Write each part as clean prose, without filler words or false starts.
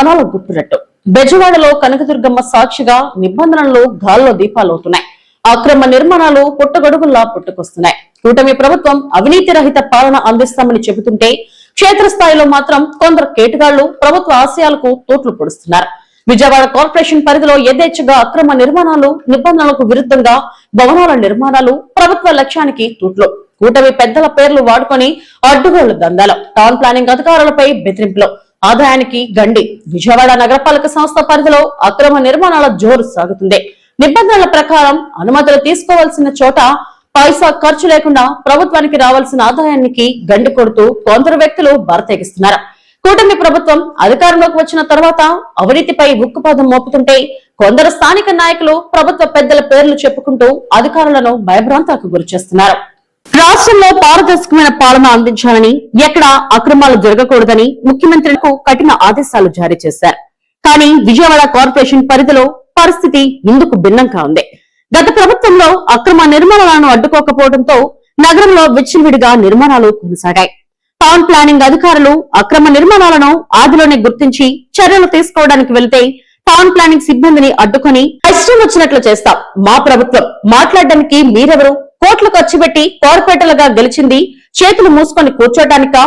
భవనాలు గుట్టురట్టు. బెజవాడలో కనకదుర్గమ్మ సాక్షిగా నిబంధనలు గాల్లో దీపాలవుతున్నాయి. అక్రమ నిర్మాణాలు పుట్టగొడుగుల్లా పుట్టుకొస్తున్నాయి. కూటమి ప్రభుత్వం అవినీతి రహిత పాలన అందిస్తామని చెబుతుంటే క్షేత్రస్థాయిలో మాత్రం కొందరు కేటుగాళ్లు ప్రభుత్వ ఆశయాలకు తోట్లు పొడుస్తున్నారు. విజయవాడ కార్పొరేషన్ పరిధిలో యథేచ్ఛగా అక్రమ నిర్మాణాలు, నిబంధనలకు విరుద్ధంగా భవనాల నిర్మాణాలు, ప్రభుత్వ లక్ష్యానికి తూట్లు. కూటమి పెద్దల పేర్లు వాడుకొని అడ్డుగోళ్ల దందాలు, టౌన్ ప్లానింగ్ అధికారులపై బెదిరింపులు, ఆదాయానికి గండి. విజయవాడ నగరపాలక సంస్థ పరిధిలో అక్రమ నిర్మాణాల జోరు సాగుతుంది. నిబంధనల ప్రకారం అనుమతులు తీసుకోవాల్సిన చోట పైసా ఖర్చు లేకుండా ప్రభుత్వానికి రావాల్సిన ఆదాయానికి గండి కొడుతూ కొందరు వ్యక్తులు బరతెగిస్తున్నారు. కూటమి ప్రభుత్వం అధికారంలోకి వచ్చిన తర్వాత అవినీతిపై ఉక్కుపాదం మోపుతుంటే కొందరు స్థానిక నాయకులు ప్రభుత్వ పెద్దల పేర్లు చెప్పుకుంటూ అధికారులను భయభ్రాంతాలకు గురిచేస్తున్నారు. రాష్ట్రంలో పారదర్శకమైన పాలన అందించాలని, ఎక్కడా అక్రమాలు జరగకూడదని ముఖ్యమంత్రులకు కఠిన ఆదేశాలు జారీ చేశారు. కానీ విజయవాడ కార్పొరేషన్ పరిధిలో పరిస్థితి ఇందుకు భిన్నంగా ఉంది. గత ప్రభుత్వంలో అక్రమ నిర్మాణాలను అడ్డుకోకపోవడంతో నగరంలో విచ్చలవిడిగా నిర్మాణాలు కొనసాగాయి. టౌన్ ప్లానింగ్ అధికారులు అక్రమ నిర్మాణాలను ఆదిలోనే గుర్తించి చర్యలు తీసుకోవడానికి వెళితే టౌన్ ప్లానింగ్ సిబ్బందిని అడ్డుకొని ఇష్టం వచ్చినట్లు చేస్తాం, మా ప్రభుత్వం, మాట్లాడడానికి మీరెవరు, కోట్లు ఖర్చు పెట్టి కార్పొరేటర్లుగా గెలిచింది చేతులు మూసుకొని కూర్చోటానికా,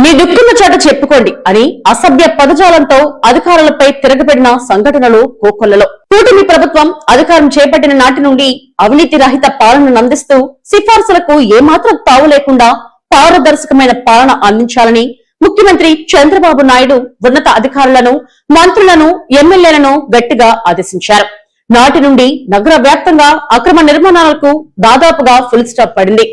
మీ దుఃఖున్న చోట చెప్పుకోండి అని అసభ్య పదజాలంతో అధికారులపై తిరగబడిన సంఘటనలు కోకొల్లలో. కూటమి ప్రభుత్వం అధికారం చేపట్టిన నాటి నుండి అవినీతి రహిత పాలనను అందిస్తూ సిఫార్సులకు ఏమాత్రం తావు లేకుండా పారదర్శకమైన పాలన అందించాలని ముఖ్యమంత్రి చంద్రబాబు నాయుడు ఉన్నత అధికారులను, మంత్రులను, ఎమ్మెల్యేలను గట్టిగా ఆదేశించారు. నాటి నుండి నగర వ్యాప్తంగా అక్రమ నిర్మాణాలకు దాదాపుగా ఫుల్ స్టాప్ పడింది.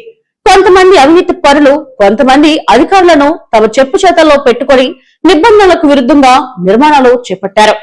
కొంతమంది అవినీతి పరులు, కొంతమంది అధికారులను తమ చెప్పు చేతల్లో పెట్టుకుని నిబంధనలకు విరుద్ధంగా నిర్మాణాలు చేపట్టారు.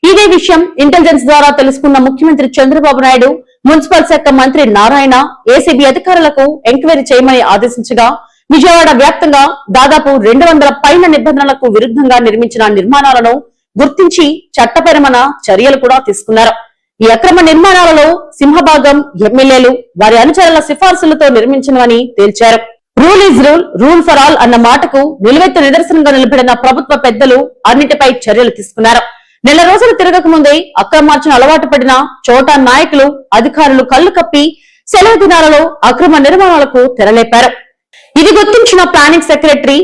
ఇదే విషయం ఇంటెలిజెన్స్ ద్వారా తెలుసుకున్న ముఖ్యమంత్రి చంద్రబాబు నాయుడు మున్సిపల్ శాఖ మంత్రి నారాయణ ఏసీబీ అధికారులకు ఎంక్వైరీ చేయమని ఆదేశించగా విజయవాడ వ్యాప్తంగా దాదాపు 200 పైన నిబంధనలకు విరుద్ధంగా నిర్మించిన నిర్మాణాలను గుర్తించి చట్టపరమైన చర్యలు కూడా తీసుకున్నారు. ఈ అక్రమ నిర్మాణాలలో సింహభాగం ఎమ్మెల్యేలు, వారి అనుచరుల సిఫార్సులతో నిర్మించినవని తేల్చారు. Rule is rule, rule for all అన్న మాటకు నిలువెత్తు నిదర్శనంగా నిలబడిన ప్రభుత్వ పెద్దలు అన్నిటిపై చర్యలు తీసుకున్నారు. నెల రోజులు తిరగక ముందే అక్రమార్చన అలవాటు పడిన చోటా నాయకులు, అధికారులు కళ్లు కప్పి సెలవు దినాలలో అక్రమ నిర్మాణాలకు తెరలేపారు. ఇది గుర్తించిన ప్లానింగ్ సెక్రటరీ,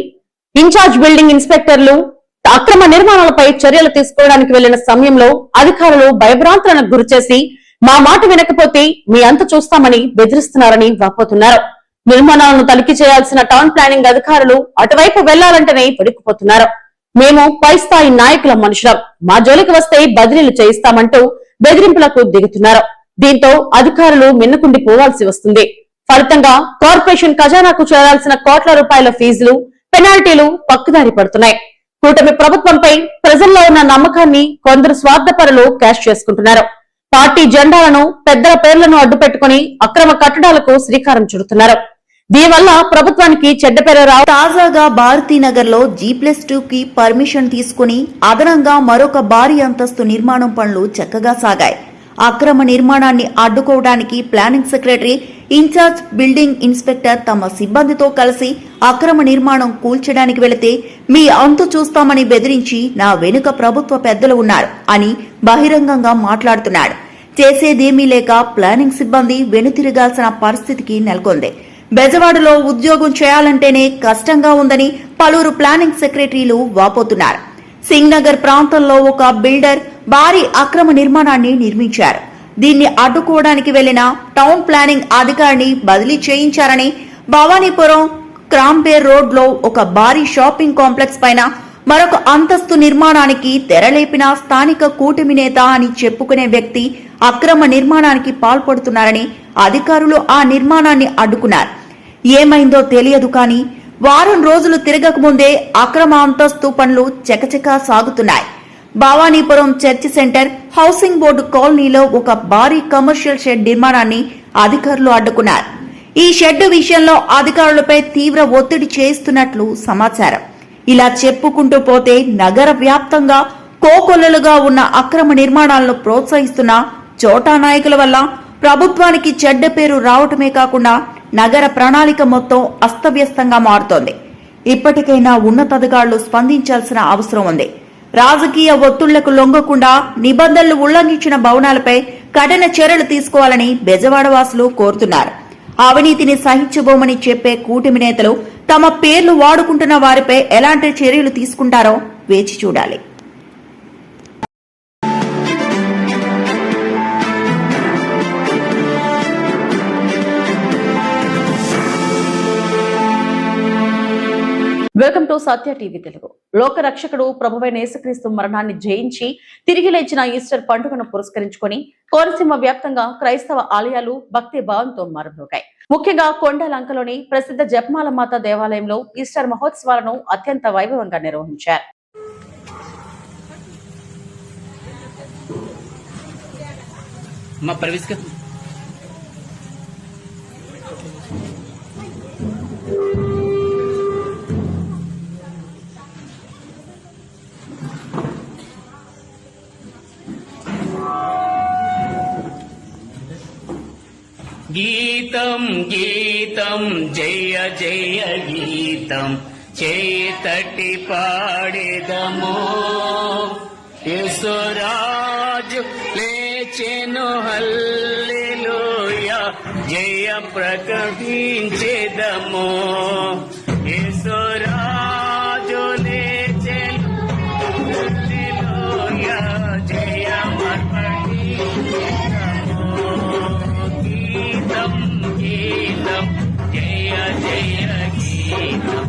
ఇన్ఛార్జ్ బిల్డింగ్ ఇన్స్పెక్టర్లు అక్రమ నిర్మాణాలపై చర్యలు తీసుకోవడానికి వెళ్లిన సమయంలో అధికారులు భయభ్రాంతులకు గురిచేసి మా మాట వినకపోతే మీ అంత చూస్తామని బెదిరిస్తున్నారని వాపోతున్నారు. నిర్మాణాలను తనిఖీ చేయాల్సిన టౌన్ ప్లానింగ్ అధికారులు అటువైపు వెళ్లాలంటేనే వెడికిపోతున్నారు. మేము పై స్థాయి నాయకుల మనుషులం, మా జోలికి వస్తే బదిలీలు చేయిస్తామంటూ బెదిరింపులకు దిగుతున్నారు. దీంతో అధికారులు మిన్నకుండి పోవాల్సి వస్తుంది. ఫలితంగా కార్పొరేషన్ ఖజానాకు చేరాల్సిన కోట్ల రూపాయల ఫీజులు, పెనాల్టీలు పక్కదారి పడుతున్నాయి. కూటమి ప్రభుత్వంపై ప్రజల్లో ఉన్న నమ్మకాన్ని కొందరు స్వార్థపరులు క్యాష్ చేసుకుంటున్నారు. పార్టీ జెండాలను, పెద్దల పేర్లను అడ్డుపెట్టుకుని అక్రమ కట్టడాలకు శ్రీకారం చుడుతున్నారు. దీనివల్ల ప్రభుత్వానికి చెడ్డ పేరు తాజాగా భారతీనగర్ లో G+2 కి పర్మిషన్ తీసుకుని అదనంగా మరొక భారీ అంతస్తు నిర్మాణం పనులు చక్కగా సాగాయి. అక్రమ నిర్మాణాన్ని అడ్డుకోవడానికి planning secretary, in charge building inspector తమ సిబ్బందితో కలిసి అక్రమ నిర్మాణం కూల్చడానికి వెళితే మీ అంతు చూస్తామని బెదిరించి నా వెనుక ప్రభుత్వ పెద్దలు ఉన్నారు అని బహిరంగంగా మాట్లాడుతున్నాడు. చేసేదేమీ లేక ప్లానింగ్ సిబ్బంది వెనుతిరగాల్సిన పరిస్థితికి నెలకొంది. బెజవాడలో ఉద్యోగం చేయాలంటేనే కష్టంగా ఉందని పలువురు ప్లానింగ్ సెక్రటరీలు వాపోతున్నారు. సింగ్ నగర్ ప్రాంతంలో ఒక బిల్డర్ భారీ అక్రమ నిర్మాణాన్ని నిర్మించారు. దీన్ని అడ్డుకోవడానికి వెళ్లిన టౌన్ ప్లానింగ్ అధికారిని బదిలీ చేయించారని, భవానీపురం క్రాంబేర్ రోడ్ లో ఒక భారీ షాపింగ్ కాంప్లెక్స్ పైన మరొక అంతస్తు నిర్మాణానికి తెరలేపిన స్థానిక కూటమి నేత అని చెప్పుకునే వ్యక్తి అక్రమ నిర్మాణానికి పాల్పడుతున్నారని అధికారులు ఆ నిర్మాణాన్ని అడ్డుకున్నారు. ఏమైందో తెలియదు కానీ వారం రోజులు తిరగకముందే అక్రమ అంతస్తు పనులు చకచకా సాగుతున్నాయి. Bhavanipuram church centre housing board కాలనీలో ఒక భారీ కమర్షియల్ షెడ్ నిర్మాణాన్ని అధికారులు అడ్డుకున్నారు. ఈ షెడ్ విషయంలో అధికారులపై తీవ్ర ఒత్తిడి చేస్తున్నట్లు సమాచారం. ఇలా చెప్పుకుంటూ పోతే నగర వ్యాప్తంగా కోకొల్లలుగా ఉన్న అక్రమ నిర్మాణాలను ప్రోత్సహిస్తున్న చోటా నాయకుల వల్ల ప్రభుత్వానికి చెడ్డ పేరు రావటమే కాకుండా నగర ప్రణాళిక మొత్తం అస్తవ్యస్తంగా మారుతోంది. ఇప్పటికైనా ఉన్నతాధికారులు స్పందించాల్సిన అవసరం ఉంది. రాజకీయ ఒత్తిళ్లకు లొంగకుండా నిబంధనలు ఉల్లంఘించిన భవనాలపై కఠిన చర్యలు తీసుకోవాలని బెజవాడ వాసులు కోరుతున్నారు. అవినీతిని సహించబోమని చెప్పే కూటమి నేతలు తమ పేర్లు వాడుకుంటున్న వారిపై ఎలాంటి చర్యలు తీసుకుంటారో వేచి చూడాలి. Welcome to Satya TV Telugu. లోక రక్షకుడు ప్రభువైన యేసుక్రీస్తు మరణాన్ని జయించి తిరిగి లేచిన ఈస్టర్ పండుగను పురస్కరించుకొని కోనసీమ వ్యాప్తంగా క్రైస్తవ ఆలయాలు భక్తి భావంతో మారుమోగాయి. ముఖ్యంగా కొండలంకలోని ప్రసిద్ధ జపమాల మాత దేవాలయంలో ఈస్టర్ మహోత్సవాలను అత్యంత వైభవంగా నిర్వహించారు. గీతం గీతం జయ జయ గీతం చేతటి పాడేదము యేసురాజు లేచెను హల్లెలూయా జయ ప్రకటించెదము యేసురాజు లేచెను హల్లెలూయా జయ గీతం గీతం జయ జయ గీతం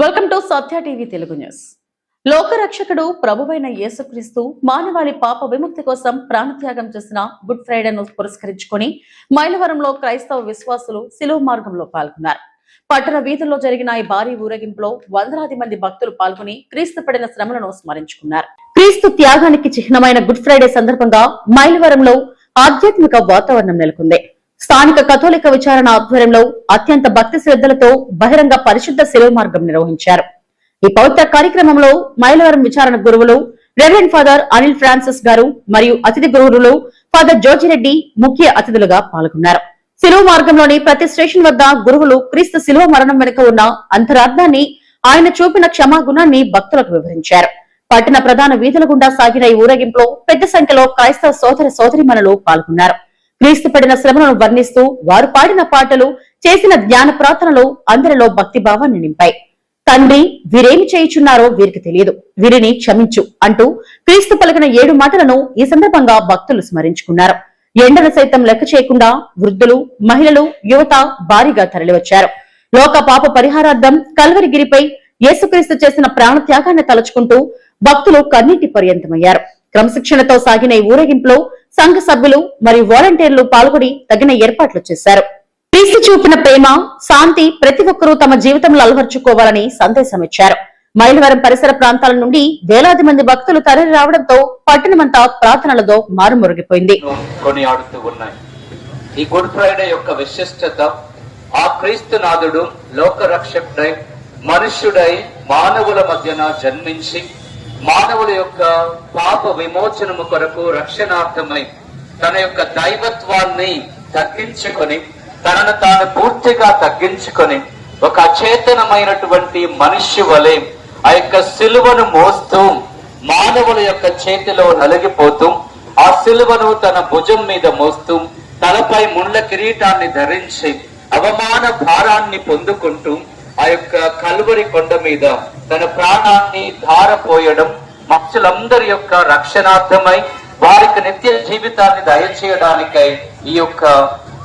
welcome to Satya TV Telugu news. లోకరక్షకుడు ప్రభువైన యేసుక్రీస్తు మానవాళి పాప విముక్తి కోసం ప్రాణత్యాగం చేసిన గుడ్ ఫ్రైడేను పురస్కరించుకొని మైలవరంలో క్రైస్తవ విశ్వాసులు శిలువ మార్గంలో పాల్గొన్నారు. పట్టణ వీధుల్లో జరిగిన ఈ భారీ ఊరేగింపులో వందలాది మంది భక్తులు పాల్గొని క్రీస్తు పడిన శ్రమలను స్మరించుకున్నారు. క్రీస్తు త్యాగానికి చిహ్నమైన గుడ్ ఫ్రైడే సందర్భంగా మైలవరంలో ఆధ్యాత్మిక వాతావరణం నెలకొంది. స్థానిక కథోలిక విచారణ ఆధ్వర్యంలో అత్యంత భక్తి శ్రద్ధలతో బహిరంగ పరిశుద్ధ శిలువ మార్గం నిర్వహించారు. ఈ పవిత్ర కార్యక్రమంలో మైలవరం విచారణ గురువులు రెవరెండ్ ఫాదర్ అనిల్ ఫ్రాన్సిస్ గారు మరియు అతిథి గురువులు ఫాదర్ జోజిరెడ్డి ముఖ్య అతిథులుగా పాల్గొన్నారు. శిలువ మార్గంలోని ప్రతి స్టేషన్ వద్ద గురువులు క్రీస్తు శిలువ మరణం వెనుక ఉన్న అంతరార్థాన్ని, ఆయన చూపిన క్షమాగుణాన్ని భక్తులకు వివరించారు. పట్టణ ప్రధాన వీధుల గుండా సాగిన ఈ ఊరేగింపులో పెద్ద సంఖ్యలో క్రైస్తవ సోదర సోదరీమణులు పాల్గొన్నారు. క్రీస్తు పడిన శ్రమలను వర్ణిస్తూ వారు పాడిన పాటలు, చేసిన జ్ఞాన ప్రార్థనలు అందరిలో భక్తి భావాన్ని నింపాయి. తండ్రి, వీరేమి చేయుచున్నారో వీరికి తెలియదు, వీరిని క్షమించు అంటూ క్రీస్తు పలికిన 7 మాటలను ఈ సందర్భంగా భక్తులు స్మరించుకున్నారు. ఎండను సైతం లెక్క చేయకుండా వృద్ధులు, మహిళలు, యువత భారీగా తరలివచ్చారు. లోక పాప పరిహారార్థం కల్వరిగిరిపై యేసుక్రీస్తు చేసిన ప్రాణత్యాగాన్ని తలుచుకుంటూ భక్తులు కన్నీటి పర్యంతమయ్యారు. క్రమశిక్షణతో సాగిన ఈ ఊరేగింపులో సంఘ సభ్యులు మరియు వాలంటీర్లు పాల్గొని తగిన ఏర్పాట్లు చేశారు. క్రీస్తు చూపిన ప్రేమ, శాంతి ప్రతి ఒక్కరూ తమ జీవితంలో అలవర్చుకోవాలని సందేశం ఇచ్చారు. మైలవరం పరిసర ప్రాంతాల నుండి వేలాది మంది భక్తులు తరలి రావడంతో పట్టణమంతా ప్రార్థనలతో మారుమొరిగిపోయింది. కొనియాడుతూ ఉన్నాయి. ఈ గుడ్ ఫ్రైడే యొక్క విశిష్టత, ఆ క్రీస్తునాథుడు లోక రక్షకుడై మనుష్యుడై మానవుల మధ్యన జన్మించి మానవుల యొక్క పాప విమోచనము కొరకు రక్షణార్థమై తన యొక్క దైవత్వాన్ని తగ్గించుకొని, తనను తాను పూర్తిగా తగ్గించుకొని ఒక అచేతనమైనటువంటి మనిషి వలె ఆ యొక్క సిలువను మోస్తూ మానవుల యొక్క చేతిలో నలిగిపోతూ ఆ సిలువను తన భుజం మీద మోస్తూ తలపై ముళ్ళ కిరీటాన్ని ధరించి అవమాన భారాన్ని పొందుకుంటూ ఆ యొక్క కల్వరి కొండ మీద తన ప్రాణాన్ని ధారపోయడం, మనుషులందరి యొక్క రక్షణార్థమై వారికి నిత్య జీవితాన్ని దయచేయడానికై ఈ యొక్క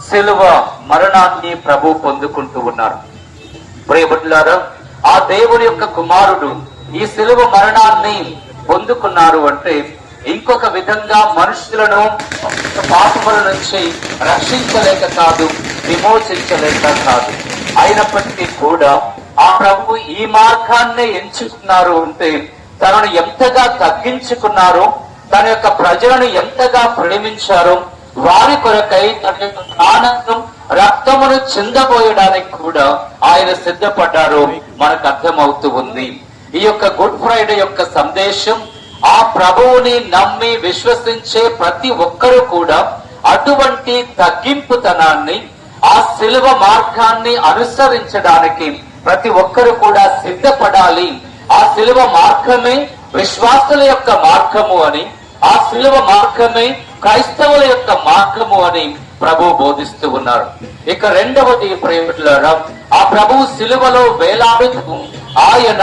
సిలువ మరణాన్ని ప్రభు పొందుకుంటూ ఉన్నారు. ప్రియబిడ్డలారా, ఆ దేవుని యొక్క కుమారుడు ఈ సిలువ మరణాన్ని పొందుకున్నారు అంటే ఇంకొక విధంగా మనుషులను పాపముల నుంచి రక్షించలేక కాదు, విమోచించలేక కాదు. అయినప్పటికీ కూడా ఆ ప్రభు ఈ మార్గాన్నే ఎంచుకున్నారు అంటే తనను ఎంతగా తగ్గించుకున్నారో, తన యొక్క ప్రజలను ఎంతగా ప్రేమించారో, వారి కొరకై తన యొక్క ప్రాణం రక్తమును చిందబోయడానికి కూడా ఆయన సిద్ధపడ్డారు మనకు అర్థమవుతూ ఉంది. ఈ యొక్క గుడ్ ఫ్రైడే యొక్క సందేశం, ఆ ప్రభువుని నమ్మి విశ్వసించే ప్రతి ఒక్కరూ కూడా అటువంటి తగ్గింపుతనాన్ని, ఆ సిలువ మార్గాన్ని అనుసరించడానికి ప్రతి ఒక్కరు కూడా సిద్ధపడాలి. ఆ సిలువ మార్గమే విశ్వాసుల యొక్క మార్గము అని, ఆ సిలువ మార్గమే క్రైస్తవుల యొక్క మార్గము అని ప్రభు బోధిస్తూ ఉన్నారు. ఇక రెండవది ప్రేమికులారా, ఆ ప్రభు సిలువలో వేలాడుతూ ఆయన,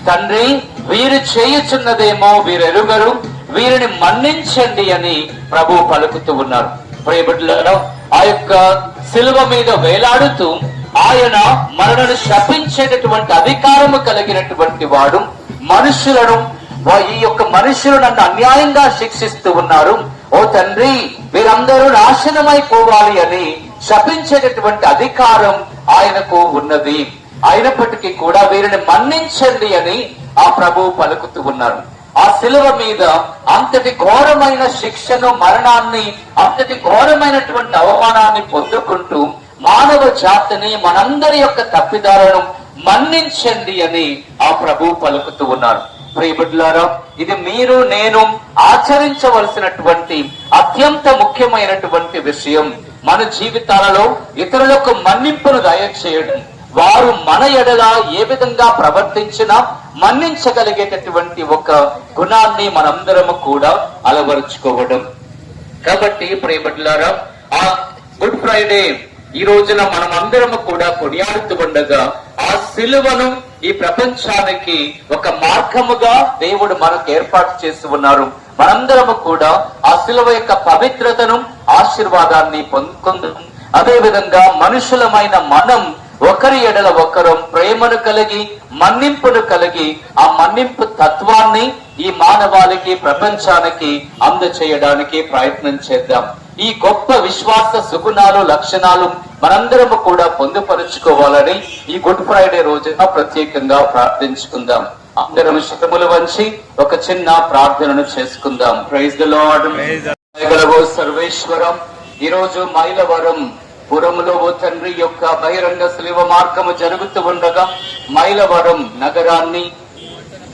తండ్రి, వీరు చేయుచున్నదేమో వీరెరుగరు, వీరిని మన్నించండి అని ప్రభు పలుకుతూ ఉన్నారు. ప్రేమికులారా, ఆ యొక్క సిలువ మీద వేలాడుతూ ఆయన మనలను శపించేటటువంటి అధికారము కలిగినటువంటి వాడు. మనుషులను, ఈ యొక్క మనుషులు నన్ను అన్యాయంగా శిక్షిస్తూ ఉన్నారు, ఓ తండ్రి, వీరందరూ నాశనమైపోవాలి అని శపించేటటువంటి అధికారం ఆయనకు ఉన్నది. అయినప్పటికీ కూడా వీరిని మన్నించండి అని ఆ ప్రభు పలుకుతూ ఉన్నారు. ఆ సిలువ మీద అంతటి ఘోరమైన శిక్షను, మరణాన్ని, అంతటి ఘోరమైనటువంటి అవమానాన్ని పొందుకుంటూ మానవ జాతిని, మనందరి యొక్క తప్పిదాలను మన్నించండి అని ఆ ప్రభు పలుకుతూ ఉన్నారు. ప్రియబిడ్డలారా, ఇది మీరు నేను ఆచరించవలసినటువంటి అత్యంత ముఖ్యమైనటువంటి విషయం. మన జీవితాలలో ఇతరులకు మన్నింపును దయచేయడం, వారు మన ఎడల ఏ విధంగా ప్రవర్తించినా మన్నించగలిగేటటువంటి ఒక గుణాన్ని మనందరము కూడా అలవరుచుకోవడం. కాబట్టి ప్రియబిడ్డలారా, ఆ గుడ్ ఫ్రైడే ఈ రోజున మనం అందరము కూడా కొనియాడుతూ ఉండగా ఆ సిలువను ఈ ప్రపంచానికి ఒక మార్గముగా దేవుడు మనకు ఏర్పాటు చేసి ఉన్నారు. మనందరము కూడా ఆ సిలువ యొక్క పవిత్రతను, ఆశీర్వాదాన్ని పొందుకుందాం. అదే విధంగా మనుషులమైన మనం ఒకరి ఎడల ఒకరు ప్రేమను కలిగి మన్నింపును కలిగి ఆ మన్నింపు తత్వాన్ని ఈ మానవాళికి ప్రపంచానికి అందచేయడానికి ప్రయత్నం చేద్దాం. ఈ గొప్ప విశ్వాస సుగుణాలు లక్షణాలు మనందరము కూడా పొందుపరుచుకోవాలని ఈ గుడ్ ఫ్రైడే రోజున ప్రత్యేకంగా ప్రార్థించుకుందాం. అందరం శతములు వంచి ఒక చిన్న ప్రార్థనను చేసుకుందాం. Praise the lord. సర్వేశ్వరం, ఈ రోజు మైలవరం పురములో ఓ తండ్రి యొక్క బహిరంగ శిలువ మార్గము జరుగుతూ ఉండగా మైలవరం నగరాన్ని,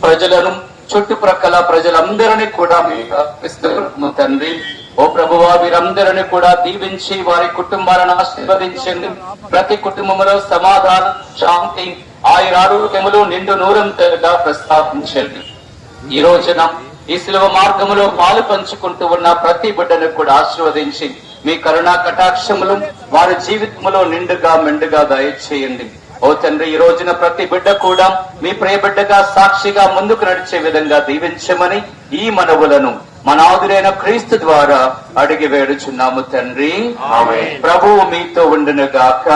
ప్రజలను, చుట్టుప్రక్కల ప్రజలందరినీ కూడా ప్రార్థిస్తున్నాము తండ్రి. ఓ ప్రభువా, వీరందరినీ కూడా దీవించి వారి కుటుంబాలను ఆశీర్వదించండి. ప్రతి కుటుంబంలో సమాధానం, శాంతి, ఆయురారోగ్యములు నిండు నూరంతగా ప్రస్తావించండి. ఈ రోజున ఈ శిలువ మార్గములో పాలు పంచుకుంటూ ఉన్న ప్రతి బిడ్డను కూడా ఆశీర్వదించి మీ కరుణా కటాక్షములు వారి జీవితంలో నిండుగా మెండుగా దయచేయండి. ఓ తండ్రి, ఈ రోజున ప్రతి బిడ్డ కూడా మీ ప్రియ బిడ్డగా సాక్షిగా ముందుకు నడిచే విధంగా దీవించమని ఈ మనవులను మనాదురైన క్రీస్తు ద్వారా అడిగి వేడుచున్నాము తండ్రి. ప్రభువు మీతో ఉండును గాక.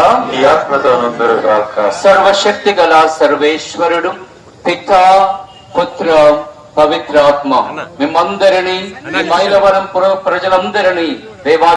సర్వశక్తి గల సర్వేశ్వరుడు పితా, పుత్ర, పవిత్రాత్మ మిమ్మందరినీ, మైలవరం పుర ప్రజలందరినీ దేవా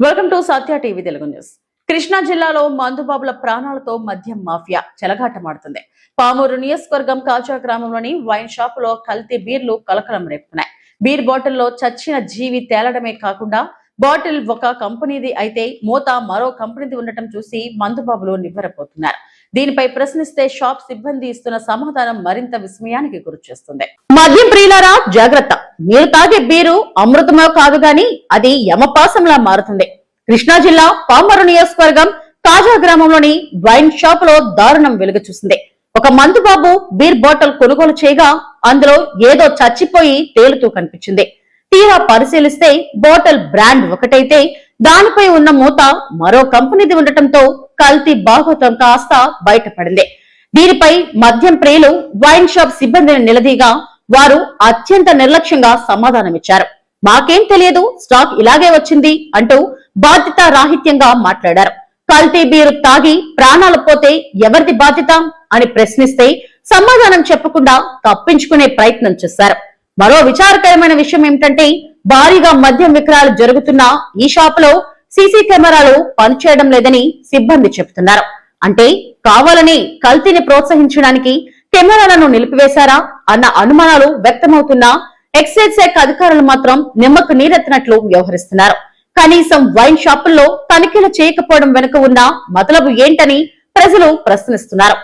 welcome to Satya TV Telugu news. Krishna జిల్లాలో మందుబాబుల ప్రాణాలతో మద్యం మాఫియా చెలగాటమాడుతుంది. పామూరు నియోజకవర్గం కాజా గ్రామంలోని వైన్ షాప్ లో కల్తీ బీర్లు కలకలం రేపుతున్నాయి. బీర్ బాటిల్లో చచ్చిన జీవి తేలడమే కాకుండా బాటిల్ ఒక కంపెనీది అయితే మూత మరో కంపెనీది ఉండటం చూసి మందుబాబులు నివ్వెరపోతున్నారు. దీనిపై ప్రశ్నిస్తే షాప్ సిబ్బంది ఇస్తున్న సమాధానం మరింత విస్మయానికి గురిచేస్తుంది. మద్యం ప్రియులారా జాగ్రత్త, మీరు తాగే బీరు అమృతమో కాదు గాని అది యమపాసంలా మారుతుంది. కృష్ణా జిల్లా పామరు నియోజకవర్గం కాజా గ్రామంలోని వైన్ షాప్ లో దారుణం వెలుగు చూసింది. ఒక మందుబాబు బీర్ బాటిల్ కొనుగోలు చేయగా అందులో ఏదో చచ్చిపోయి తేలుతూ కనిపించింది. తీరా పరిశీలిస్తే బాటిల్ బ్రాండ్ ఒకటైతే దానిపై ఉన్న మూత మరో కంపెనీది ఉండటంతో కల్తీ భాగోతం కాస్త బయటపడింది. దీనిపై మద్యం ప్రియులు వైన్ షాప్ సిబ్బందిని నిలదీగా వారు అత్యంత నిర్లక్ష్యంగా సమాధానమిచ్చారు. మాకేం తెలియదు, స్టాక్ ఇలాగే వచ్చింది అంటూ బాధ్యత రాహిత్యంగా మాట్లాడారు. కల్తీ బీరు తాగి ప్రాణాలు పోతే ఎవరిది బాధ్యత అని ప్రశ్నిస్తే సమాధానం చెప్పకుండా తప్పించుకునే ప్రయత్నం చేశారు. మరో విచారకరమైన విషయం ఏమిటంటే భారీగా మద్యం విక్రయాలు జరుగుతున్న ఈ షాప్ లో సీసీ కెమెరాలు పనిచేయడం లేదని సిబ్బంది చెబుతున్నారు. అంటే కావాలని కల్తీని ప్రోత్సహించడానికి కెమెరాలను నిలిపివేశారా అన్న అనుమానాలు వ్యక్తమవుతున్నా ఎక్సైజ్ శాఖ అధికారులు మాత్రం నిమ్మకు నీరెత్తినట్లు వ్యవహరిస్తున్నారు. కనీసం వైన్ షాపుల్లో తనిఖీలు చేయకపోవడం వెనుక ఉన్న మతలబు ఏంటని ప్రజలు ప్రశ్నిస్తున్నారు.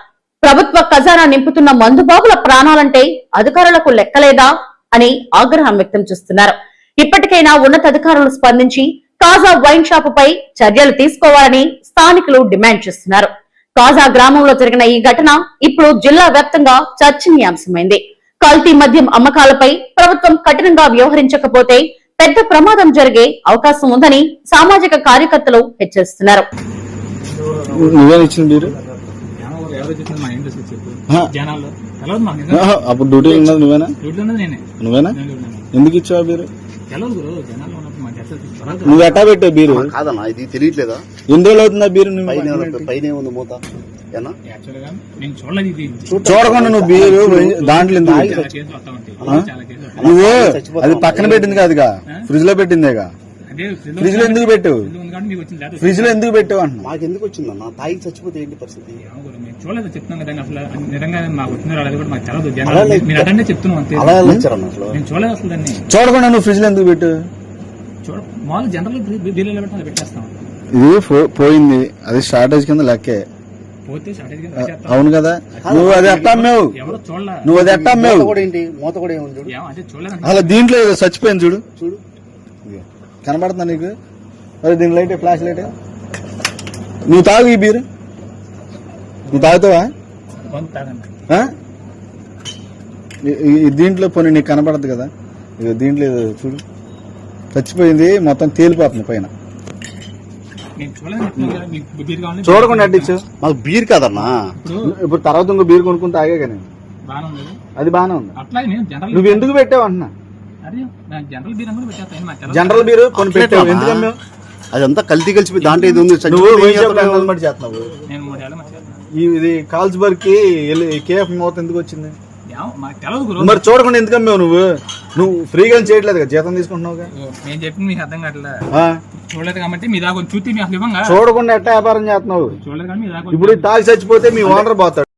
ప్రభుత్వ ఖజానా నింపుతున్న మందుబాబుల ప్రాణాలంటే అధికారులకు లెక్కలేదా అని ఆగ్రహం వ్యక్తం చేస్తున్నారు. ఇప్పటికైనా ఉన్నతాధికారులు స్పందించి కాజా వైన్ షాపుపై చర్యలు తీసుకోవాలని స్థానికులు డిమాండ్ చేస్తున్నారు. కాజా గ్రామంలో జరిగిన ఈ ఘటన ఇప్పుడు జిల్లా వ్యాప్తంగా చర్చనీయాంశమైంది. కల్తీ మద్యం అమ్మకాలపై ప్రభుత్వం కఠినంగా వ్యవహరించకపోతే పెద్ద ప్రమాదం జరిగే అవకాశం ఉందని సామాజిక కార్యకర్తలు హెచ్చరిస్తున్నారు. అప్పుడు డ్యూటీ ఉన్నది నువ్వేనా? ఎందుకు ఇచ్చావు బీరు? నువ్వు ఎట్టా పెట్టావు బీరు? కాదన్నా, ఇది తెలియట్లేదా? ఎన్ని రోజులు అవుతుందా బీరు? పైన ఉంది మూత. చూడకుండా నువ్వు బీరు దాంట్లో ఎందుకు నువ్వు అది పక్కన పెట్టింది కాదుగా, ఫ్రిడ్జ్ లో పెట్టిందేగా. ఫ్రిడ్జ్ లో ఎందుకు పెట్టావు? ఫ్రిడ్జ్ లో ఎందుకు పెట్టావు అంటున్నా. మాకు ఎందుకు వచ్చిందన్న? తాగి చచ్చిపోతే ఏంటి పరిస్థితి? చూడకుండా నువ్వు ఫ్రిడ్జ్ లో ఎందుకు పెట్టావు? ఇది పోయింది, అది షార్టేజ్ కింద లెక్కే. అవును కదా, నువ్వు అది ఎట్టా అమ్మావు? నువ్వు అది ఎట్టా అమ్మావు? మూత కూడా ఏముంది అలా దీంట్లో ఏదో చచ్చిపోయింది చూడు. చూడు కనబడుతుందా నీకు? మరి దీని లైట్, ఫ్లాష్ లైట్. నువ్వు తాగు ఈ బీరు. నువ్వు తాగుతావా వంద తాగండి. ఆ? దీంట్లో పోనీ నీకు కనపడదు కదా, ఇక దీంట్లో ఏదో చూడు చచ్చిపోయింది, మొత్తం తేలిపోతుంది పైన. నేను చూడలేదు చెప్తున్నాను కదా, మీకు బీర్ కావాలంటే చూడకుండా అడ్డించు. మాకు బీర్ కాదన్నా. ఇప్పుడు తర్వాత ఇంకో బీర్ కొనుక్కుని తాగే కానీ బాగానే ఉంది. అది బాగానే ఉంది. అట్లా నేను జనరల్ నువ్వు ఎందుకు పెట్టావు అంటున్నా? అరే నాకు జనరల్ బీర్ అని కూడా పెట్టేస్తాను. నాకు తెలవదు. జనరల్ బీరు కొని పెట్టావు, ఎందుకు అమ్మావు? అదంతా కలిసి కలిసిపోయి దాంట్లో ఇది ఉంది. నువ్వు చచ్చిపోతే ఏం వైన్ షాప్ చేస్తావు? లో ఎంగల్మెంట్ చేస్తున్నావు. నేను 3 ఏళ్ళ మధ్య ఇది కాల్స్బర్గ్ కి కేఎఫ్ మూత ఎందుకు వచ్చింది? మాకు తెలవదు గురు. మరి చూడకుండా ఎందుకు అమ్మావు? నువ్వు ఫ్రీగా చేయట్లేదు కదా, జీతం తీసుకుంటున్నావుగా. నేను చెప్పింది మీకు అర్థం కావట్లే. ఆ? చూడలేదు కాబట్టి మీ దాకా చూస్తే మీ అసలు ఇవ్వంగా చూడకుండా ఎట్టా వ్యాపారం చేస్తున్నావు? చూడలేదు కానీ మీ దాకా ఇప్పుడు తాగి చచ్చిపోతే మీ ఓనర్ పోతాడు.